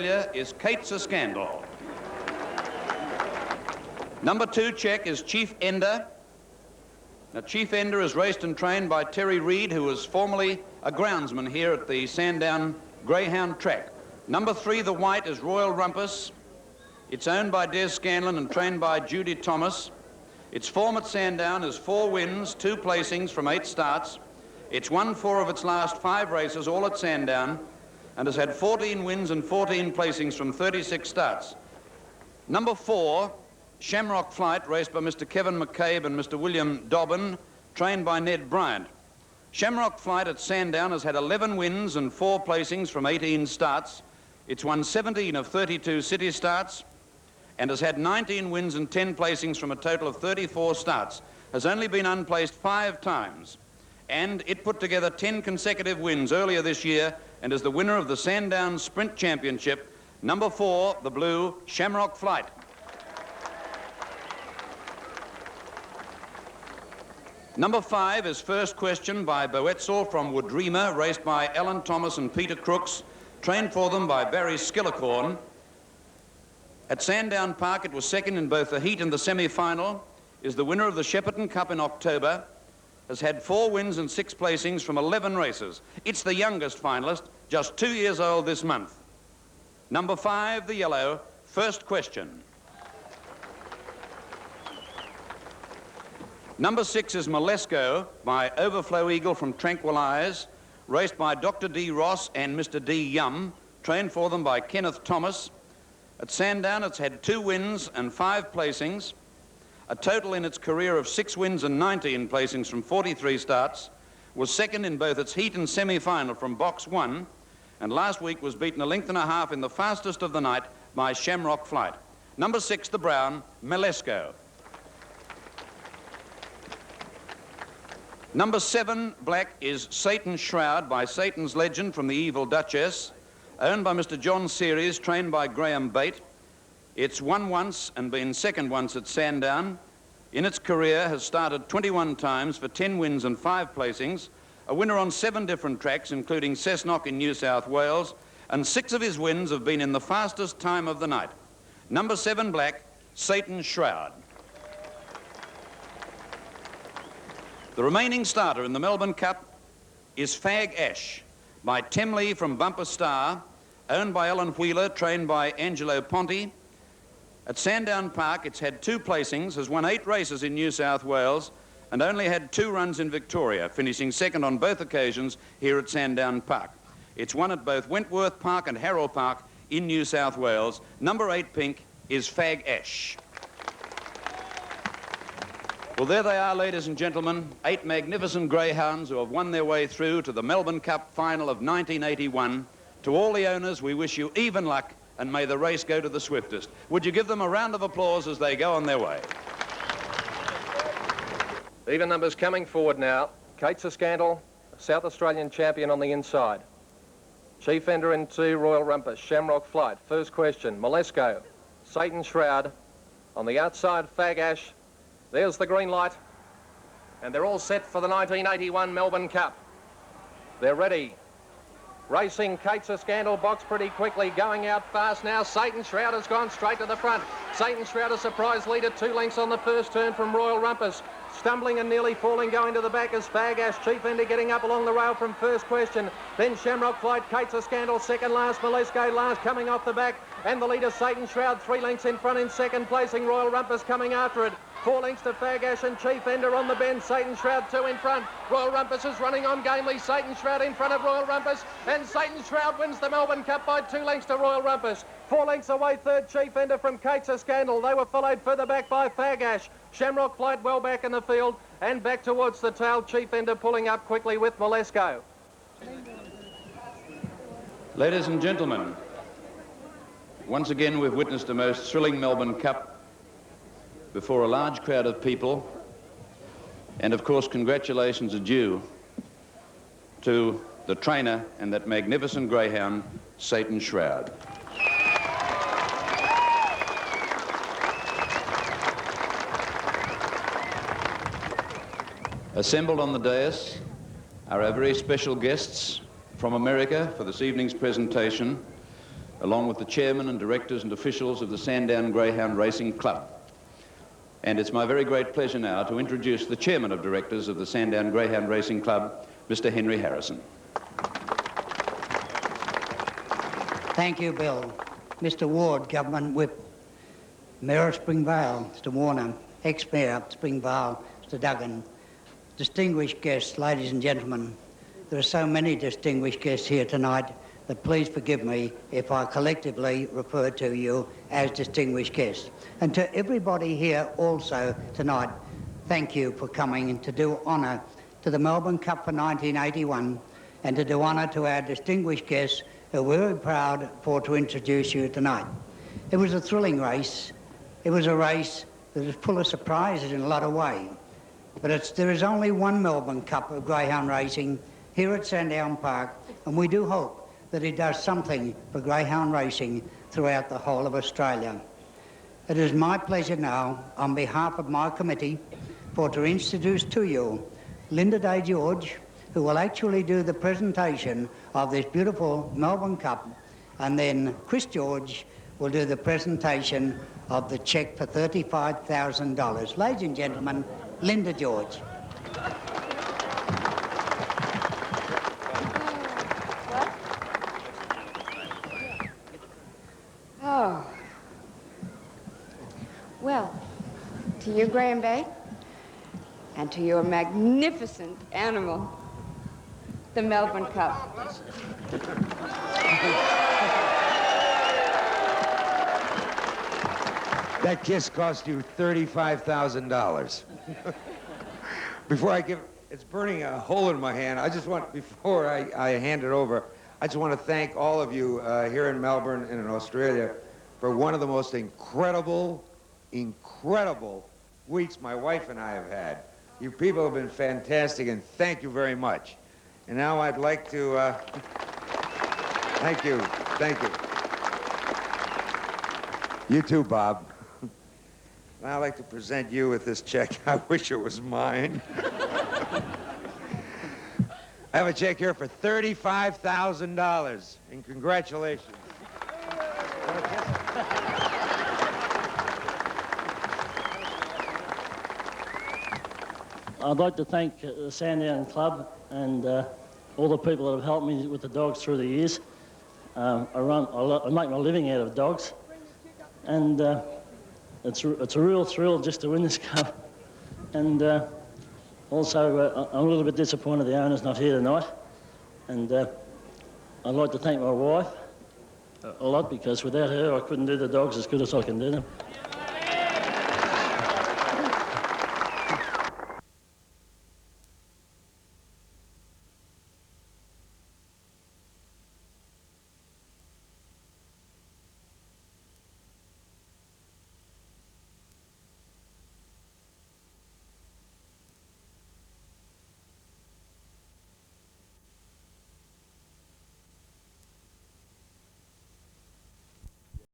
is Kate's a Scandal. Number 2 check is Chief Ender. Now, Chief Ender is raced and trained by Terry Reid, who was formerly a groundsman here at the Sandown Greyhound track. Number 3, the white, is Royal Rumpus. It's owned by Des Scanlon and trained by Judy Thomas. Its form at Sandown is 4 wins, 2 placings from 8 starts. It's won 4 of its last 5 races, all at Sandown, and has had 14 wins and 14 placings from 36 starts. Number 4, Shamrock Flight, raced by Mr. Kevin McCabe and Mr. William Dobbin, trained by Ned Bryant. Shamrock Flight at Sandown has had 11 wins and 4 placings from 18 starts. It's won 17 of 32 city starts and has had 19 wins and 10 placings from a total of 34 starts. Has only been unplaced 5 times. And it put together 10 consecutive wins earlier this year and is the winner of the Sandown Sprint Championship. Number 4, the blue, Shamrock Flight. Number 5 is First Question by Boetzel from Woodreamer, raced by Alan Thomas and Peter Crooks, trained for them by Barry Skillicorn. At Sandown Park, it was second in both the heat and the semi-final, is the winner of the Shepparton Cup in October, has had 4 wins and 6 placings from 11 races. It's the youngest finalist, just 2 years old this month. Number 5, the yellow, First Question. Number 6 is Molesco by Overflow Eagle from Tranquil Eyes, raced by Dr. D. Ross and Mr. D. Yum, trained for them by Kenneth Thomas. At Sandown, it's had 2 wins and 5 placings, a total in its career of 6 wins and 19 placings from 43 starts, was second in both its heat and semi-final from box 1, and last week was beaten 1.5 lengths in the fastest of the night by Shamrock Flight. Number 6, the brown, Molesco. Number 7, black, is Satan's Shroud by Satan's Legend from the Evil Duchess, owned by Mr. John Series, trained by Graham Bate. It's won once and been second once at Sandown. In its career has started 21 times for 10 wins and 5 placings, a winner on 7 different tracks, including Cessnock in New South Wales, and 6 of his wins have been in the fastest time of the night. Number 7, black, Satan's Shroud. The remaining starter in the Melbourne Cup is Fag Ash by Temley from Bumper Star, owned by Alan Wheeler, trained by Angelo Ponti. At Sandown Park, it's had 2 placings, has won 8 races in New South Wales, and only had 2 runs in Victoria, finishing second on both occasions here at Sandown Park. It's won at both Wentworth Park and Harrow Park in New South Wales. Number 8 pink is Fag Ash. Well, there they are, ladies and gentlemen, 8 magnificent greyhounds who have won their way through to the Melbourne Cup final of 1981. To all the owners, we wish you even luck, and may the race go to the swiftest. Would you give them a round of applause as they go on their way? Even numbers coming forward now. Kate's a Scandal, South Australian champion on the inside. Chief Ender in 2, Royal Rumpus, Shamrock Flight, First Question, Molesco, Satan's Shroud. On the outside, Fag Ash. There's the green light. And they're all set for the 1981 Melbourne Cup. They're ready. Racing, Kate's a Scandal, box pretty quickly, going out fast now. Satan's Shroud has gone straight to the front. Satan's Shroud, a surprise leader, 2 lengths on the first turn from Royal Rumpus. Stumbling and nearly falling, going to the back is Fag Ash. Chief Ender getting up along the rail from First Question. Then Shamrock Flight, Kate's a Scandal, second last. Molesco last, coming off the back. And the leader, Satan's Shroud, 3 lengths in front in second, placing Royal Rumpus coming after it. 4 lengths to Fag Ash and Chief Ender on the bend. Satan's Shroud 2 in front. Royal Rumpus is running on gamely. Satan's Shroud in front of Royal Rumpus. And Satan's Shroud wins the Melbourne Cup by 2 lengths to Royal Rumpus. 4 lengths away, third, Chief Ender from Kate's a Scandal. They were followed further back by Fag Ash. Shamrock Flight well back in the field. And back towards the tail, Chief Ender pulling up quickly with Molesco. Ladies and gentlemen, once again we've witnessed a most thrilling Melbourne Cup before a large crowd of people, and of course congratulations are due to the trainer and that magnificent greyhound, Satan's Shroud. Assembled on the dais are our very special guests from America for this evening's presentation. along with the chairman and directors and officials of the Sandown Greyhound Racing Club. And it's my very great pleasure now to introduce the chairman of directors of the Sandown Greyhound Racing Club, Mr. Henry Harrison. Thank you, Bill. Mr. Ward, Government Whip, Mayor of Springvale, Mr. Warner, ex-Mayor of Springvale, Mr. Duggan, distinguished guests, ladies and gentlemen. There are so many distinguished guests here tonight that please forgive me if I collectively refer to you as distinguished guests. And to everybody here also tonight, thank you for coming and to do honour to the Melbourne Cup for 1981 and to do honour to our distinguished guests who we're very proud for to introduce you tonight. It was a thrilling race. It was a race that was full of surprises in a lot of ways. But there is only one Melbourne Cup of greyhound racing here at Sandown Park, and we do hope that it does something for greyhound racing throughout the whole of Australia. It is my pleasure now, on behalf of my committee, to introduce to you Linda Day George, who will actually do the presentation of this beautiful Melbourne Cup, and then Chris George will do the presentation of the cheque for $35,000. Ladies and gentlemen, Linda George. Oh. Well, to you, Graham Bay, and to your magnificent animal, the Melbourne Cup. That kiss cost you $35,000. Before I give, it's burning a hole in my hand. I just want, before I hand it over, I just want to thank all of you here in Melbourne and in Australia for one of the most incredible weeks my wife and I have had. You people have been fantastic, and thank you very much. And now I'd like to, thank you. You too, Bob. Now I'd like to present you with this check. I wish it was mine. I have a check here for $35,000, and congratulations. I'd like to thank the Sandown Club and all the people that have helped me with the dogs through the years. I make my living out of dogs, and it's a real thrill just to win this cup. And also, I'm a little bit disappointed the owner's not here tonight. And I'd like to thank my wife a lot, because without her, I couldn't do the dogs as good as I can do them.